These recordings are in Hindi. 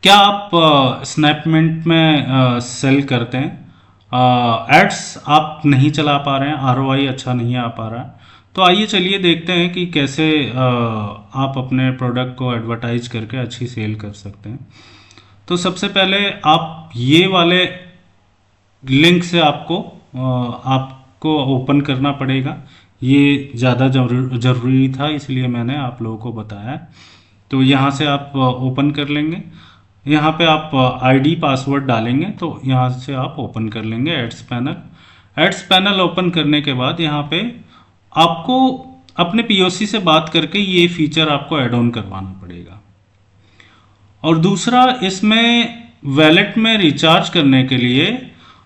क्या आप स्नैपमिंट में सेल करते हैं? एड्स आप नहीं चला पा रहे हैं, आरओआई अच्छा नहीं आ पा रहा है, तो आइए चलिए देखते हैं कि कैसे आप अपने प्रोडक्ट को एडवर्टाइज करके अच्छी सेल कर सकते हैं। तो सबसे पहले आप ये वाले लिंक से आपको ओपन करना पड़ेगा। ये ज़्यादा ज़रूरी था, इसलिए मैंने आप लोगों को बताया। तो यहाँ से आप ओपन कर लेंगे। यहाँ पे आप आईडी पासवर्ड डालेंगे तो यहाँ से आप ओपन कर लेंगे ads panel. Ads panel open करने के बाद यहाँ पे आपको अपने पीओसी से बात करके ये फीचर आपको ऐड ऑन करवाना पड़ेगा। और दूसरा, इसमें वैलेट में रिचार्ज करने के लिए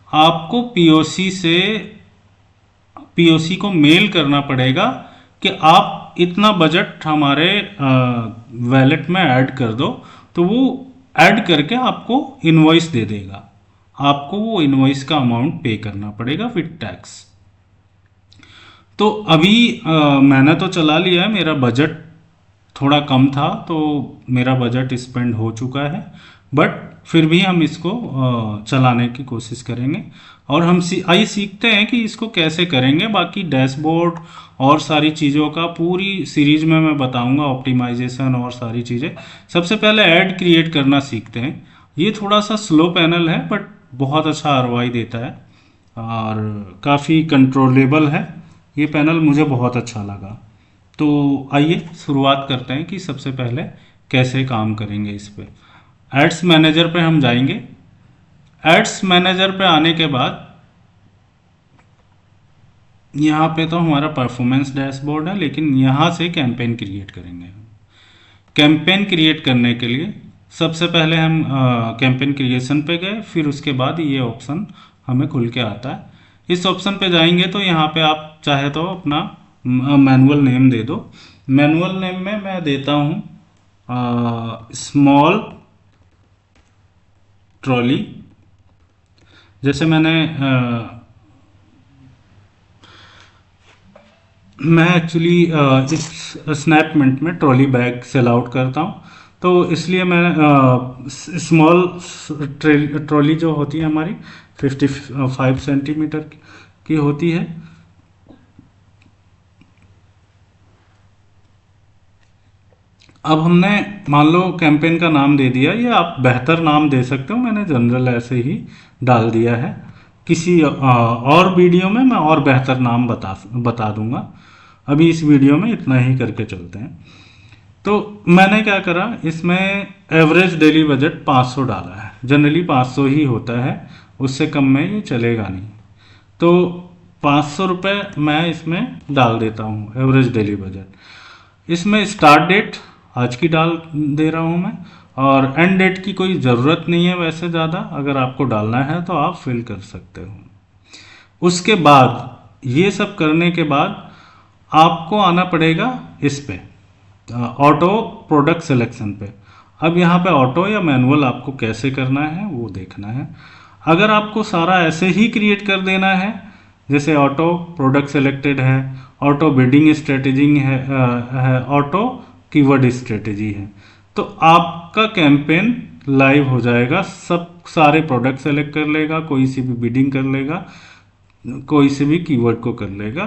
आपको पीओसी को मेल करना पड़ेगा कि आप इतना बजट हमारे वैलेट में ऐड कर दो, तो वो ऐड करके आपको इनवॉइस दे देगा। आपको वो इनवॉइस का अमाउंट पे करना पड़ेगा विद टैक्स। तो अभी मैंने तो चला लिया है, मेरा बजट थोड़ा कम था तो मेरा बजट स्पेंड हो चुका है, बट फिर भी हम इसको चलाने की कोशिश करेंगे। और हम आइए सीखते हैं कि इसको कैसे करेंगे। बाकी डैशबोर्ड और सारी चीज़ों का पूरी सीरीज में मैं बताऊंगा, ऑप्टिमाइजेशन और सारी चीज़ें। सबसे पहले ऐड क्रिएट करना सीखते हैं। ये थोड़ा सा स्लो पैनल है बट बहुत अच्छा आरओआई देता है और काफ़ी कंट्रोलेबल है। ये पैनल मुझे बहुत अच्छा लगा। तो आइए शुरुआत करते हैं कि सबसे पहले कैसे काम करेंगे इस पे। एड्स मैनेजर पे हम जाएंगे। एड्स मैनेजर पे आने के बाद यहाँ पे तो हमारा परफॉर्मेंस डैशबोर्ड है, लेकिन यहाँ से कैंपेन क्रिएट करेंगे। कैंपेन क्रिएट करने के लिए सबसे पहले हम कैंपेन क्रिएशन पे गए, फिर उसके बाद ये ऑप्शन हमें खुल के आता है। इस ऑप्शन पे जाएंगे तो यहाँ पे आप चाहे तो अपना मैनुअल नेम दे दो। मैनुअल नेम में मैं देता हूँ स्मॉल ट्रॉली। जैसे मैं एक्चुअली इस स्नैपमिंट में ट्रॉली बैग सेल आउट करता हूँ, तो इसलिए मैं स्मॉल ट्रॉली जो होती है हमारी 55 सेंटीमीटर की होती है। अब हमने मान लो कैंपेन का नाम दे दिया, ये आप बेहतर नाम दे सकते हो, मैंने जनरल ऐसे ही डाल दिया है। किसी और वीडियो में मैं और बेहतर नाम बता दूंगा। अभी इस वीडियो में इतना ही करके चलते हैं। तो मैंने क्या करा, इसमें एवरेज डेली बजट 500 डाला है। जनरली 500 ही होता है, उससे कम में ये चलेगा नहीं। तो 500 रुपये मैं इसमें डाल देता हूँ एवरेज डेली बजट। इसमें स्टार्ट डेट आज की डाल दे रहा हूँ मैं, और एंड डेट की कोई ज़रूरत नहीं है वैसे ज़्यादा। अगर आपको डालना है तो आप फिल कर सकते हो। उसके बाद ये सब करने के बाद आपको आना पड़ेगा इस पे ऑटो प्रोडक्ट सिलेक्शन पे। अब यहाँ पे ऑटो या मैनुअल आपको कैसे करना है वो देखना है। अगर आपको सारा ऐसे ही क्रिएट कर देना है, जैसे ऑटो प्रोडक्ट सेलेक्टेड है, ऑटो बिडिंग स्ट्रेटेजी है, ऑटो कीवर्ड स्ट्रेटेजी है, तो आपका कैंपेन लाइव हो जाएगा। सब सारे प्रोडक्ट सेलेक्ट कर लेगा, कोई सी भी बिडिंग कर लेगा, कोई से भी कीवर्ड को कर लेगा।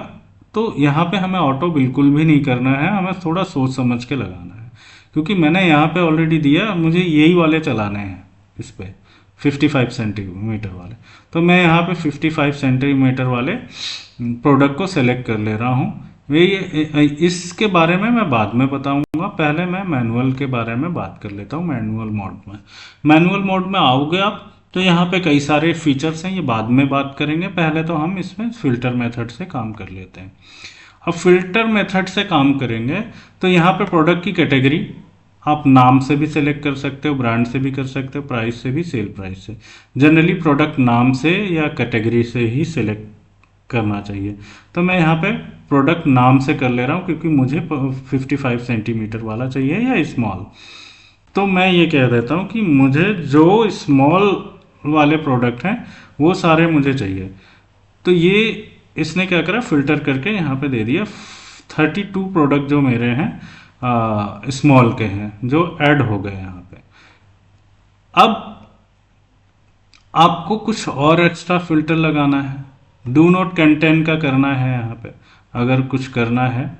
तो यहाँ पे हमें ऑटो बिल्कुल भी नहीं करना है, हमें थोड़ा सोच समझ के लगाना है, क्योंकि मैंने यहाँ पे ऑलरेडी दिया, मुझे यही वाले चलाने हैं इस पे 55 सेंटीमीटर वाले। तो मैं यहाँ पे 55 सेंटीमीटर वाले प्रोडक्ट को सेलेक्ट कर ले रहा हूँ। इसके बारे में मैं बाद में बताऊंगा, पहले मैं मैनुअल के बारे में बात कर लेता हूँ। मैनुअल मोड में आओगे आप तो यहाँ पे कई सारे फीचर्स हैं, ये बाद में बात करेंगे। पहले तो हम इसमें फ़िल्टर मेथड से काम कर लेते हैं। अब फ़िल्टर मेथड से काम करेंगे तो यहाँ पे प्रोडक्ट की कैटेगरी आप नाम से भी सिलेक्ट कर सकते हो, ब्रांड से भी कर सकते हो, प्राइस से भी, सेल प्राइस से। जनरली प्रोडक्ट नाम से या कैटेगरी से ही सिलेक्ट करना चाहिए। तो मैं यहाँ पे प्रोडक्ट नाम से कर ले रहा हूँ, क्योंकि मुझे 55 सेंटीमीटर वाला चाहिए या स्मॉल। तो मैं ये कह देता हूँ कि मुझे जो स्मॉल वाले प्रोडक्ट हैं वो सारे मुझे चाहिए। तो ये इसने क्या करा, फिल्टर करके यहाँ पे दे दिया 32 प्रोडक्ट जो मेरे हैं स्मॉल के हैं, जो ऐड हो गए यहाँ पे। अब आपको कुछ और एक्स्ट्रा फिल्टर लगाना है, डू नॉट कंटेन का करना है यहाँ पे। अगर कुछ करना है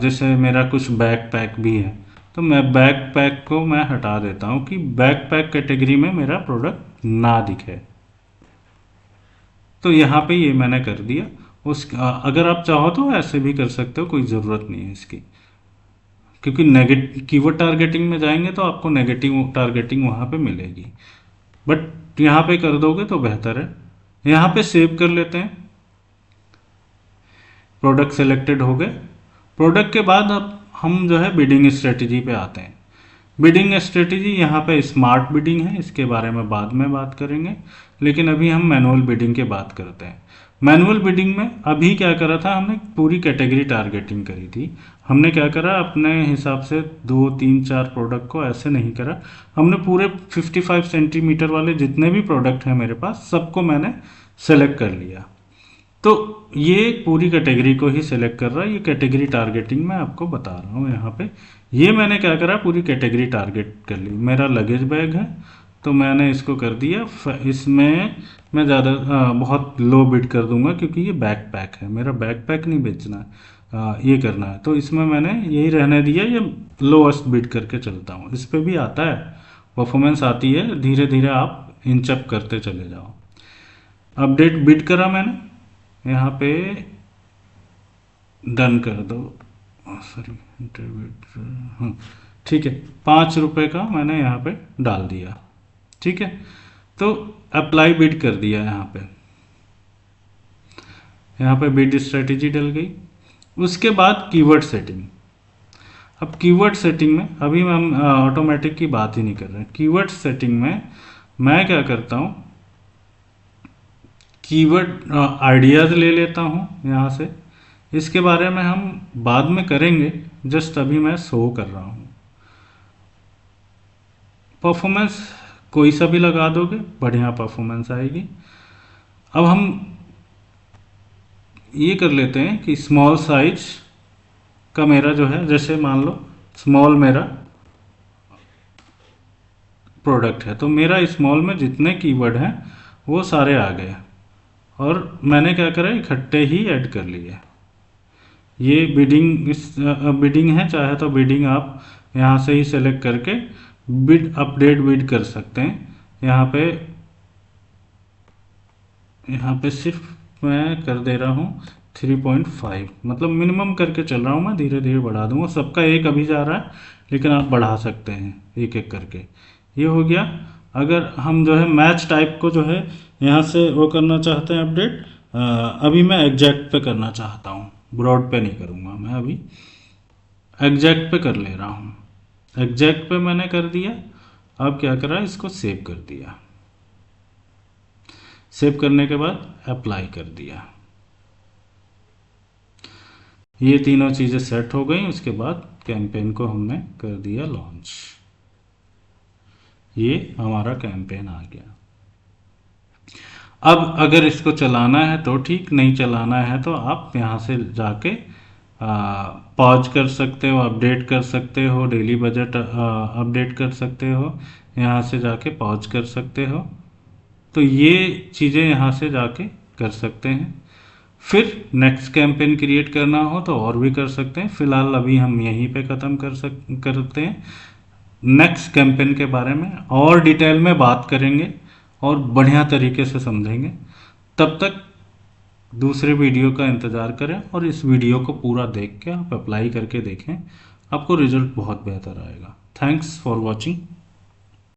जैसे मेरा कुछ बैक पैक भी है, तो मैं बैक पैक को मैं हटा देता हूँ कि बैक पैक कैटेगरी में मेरा प्रोडक्ट ना दिखे। तो यहाँ पे ये मैंने कर दिया। अगर आप चाहो तो ऐसे भी कर सकते हो, कोई ज़रूरत नहीं है इसकी, क्योंकि नेगेटिव कीवर्ड टारगेटिंग में जाएंगे तो आपको नेगेटिव टारगेटिंग वहाँ पे मिलेगी, बट यहाँ पे कर दोगे तो बेहतर है। यहाँ पे सेव कर लेते हैं। प्रोडक्ट सेलेक्टेड हो गए। प्रोडक्ट के बाद अब हम जो है बिडिंग स्ट्रेटजी पे आते हैं। बिडिंग स्ट्रेटजी यहाँ पे स्मार्ट बिडिंग है, इसके बारे में बाद में बात करेंगे, लेकिन अभी हम मैनुअल बिडिंग की बात करते हैं। मैनुअल बिडिंग में अभी क्या करा था, हमने पूरी कैटेगरी टारगेटिंग करी थी। हमने क्या करा, अपने हिसाब से 2 3 4 प्रोडक्ट को ऐसे नहीं करा, हमने पूरे 55 सेंटीमीटर वाले जितने भी प्रोडक्ट हैं मेरे पास सबको मैंने सेलेक्ट कर लिया। तो ये पूरी कैटेगरी को ही सिलेक्ट कर रहा है। ये कैटेगरी टारगेटिंग मैं आपको बता रहा हूँ यहाँ पे। ये मैंने क्या करा, पूरी कैटेगरी टारगेट कर ली। मेरा लगेज बैग है तो मैंने इसको कर दिया, इसमें मैं ज़्यादा बहुत लो बिड कर दूंगा क्योंकि ये बैक पैक है, मेरा बैक पैक नहीं बेचना है, ये करना है। तो इसमें मैंने यही रहने दिया, ये लोएस्ट बिड करके चलता हूँ। इस पर भी आता है परफॉर्मेंस आती है, धीरे धीरे आप इंचअप करते चले जाओ। अपडेट बिड करा मैंने, यहाँ पे डन कर दो, सॉरी इंटरव्यू, ठीक है, 5 रुपये का मैंने यहाँ पे डाल दिया। ठीक है, तो अप्लाई बिड कर दिया यहाँ पे बिड स्ट्रेटेजी डल गई। उसके बाद कीवर्ड सेटिंग। अब कीवर्ड सेटिंग में अभी हम ऑटोमेटिक की बात ही नहीं कर रहे हैं। कीवर्ड सेटिंग में मैं क्या करता हूँ, कीवर्ड आइडियाज़ ले लेता हूँ यहाँ से। इसके बारे में हम बाद में करेंगे, जस्ट अभी मैं शो कर रहा हूँ। परफॉर्मेंस कोई सा भी लगा दोगे बढ़िया परफॉर्मेंस आएगी। अब हम ये कर लेते हैं कि स्मॉल साइज का मेरा जो है, जैसे मान लो स्मॉल मेरा प्रोडक्ट है, तो मेरा स्मॉल में जितने कीवर्ड हैं वो सारे आ गए और मैंने क्या करा, इकट्ठे ही ऐड कर लिए। ये बिडिंग है, चाहे तो बिडिंग आप यहाँ से ही सेलेक्ट करके बिड अपडेट बिड कर सकते हैं। यहाँ पे सिर्फ मैं कर दे रहा हूँ 3.5, मतलब मिनिमम करके चल रहा हूँ मैं, धीरे धीरे बढ़ा दूंगा। सबका एक अभी जा रहा है, लेकिन आप बढ़ा सकते हैं एक एक करके। ये हो गया। अगर हम जो है मैच टाइप को जो है यहाँ से वो करना चाहते हैं अपडेट, अभी मैं एग्जैक्ट पे करना चाहता हूँ, ब्रॉड पे नहीं करूँगा मैं, अभी एग्जैक्ट पे कर ले रहा हूँ। एग्जैक्ट पे मैंने कर दिया। अब क्या करा, इसको सेव कर दिया। सेव करने के बाद अप्लाई कर दिया। ये तीनों चीज़ें सेट हो गई। उसके बाद कैंपेन को हमने कर दिया लॉन्च। ये हमारा कैंपेन आ गया। अब अगर इसको चलाना है तो ठीक, नहीं चलाना है तो आप यहाँ से जाके पॉज कर सकते हो, अपडेट कर सकते हो, डेली बजट अपडेट कर सकते हो, यहाँ से जाके पॉज कर सकते हो। तो ये चीज़ें यहाँ से जाके कर सकते हैं। फिर नेक्स्ट कैंपेन क्रिएट करना हो तो और भी कर सकते हैं। फिलहाल अभी हम यहीं पे ख़त्म करते हैं। नेक्स्ट कैंपेन के बारे में और डिटेल में बात करेंगे और बढ़िया तरीके से समझेंगे। तब तक दूसरे वीडियो का इंतज़ार करें और इस वीडियो को पूरा देख के आप अप्लाई करके देखें, आपको रिजल्ट बहुत बेहतर आएगा। Thanks for watching.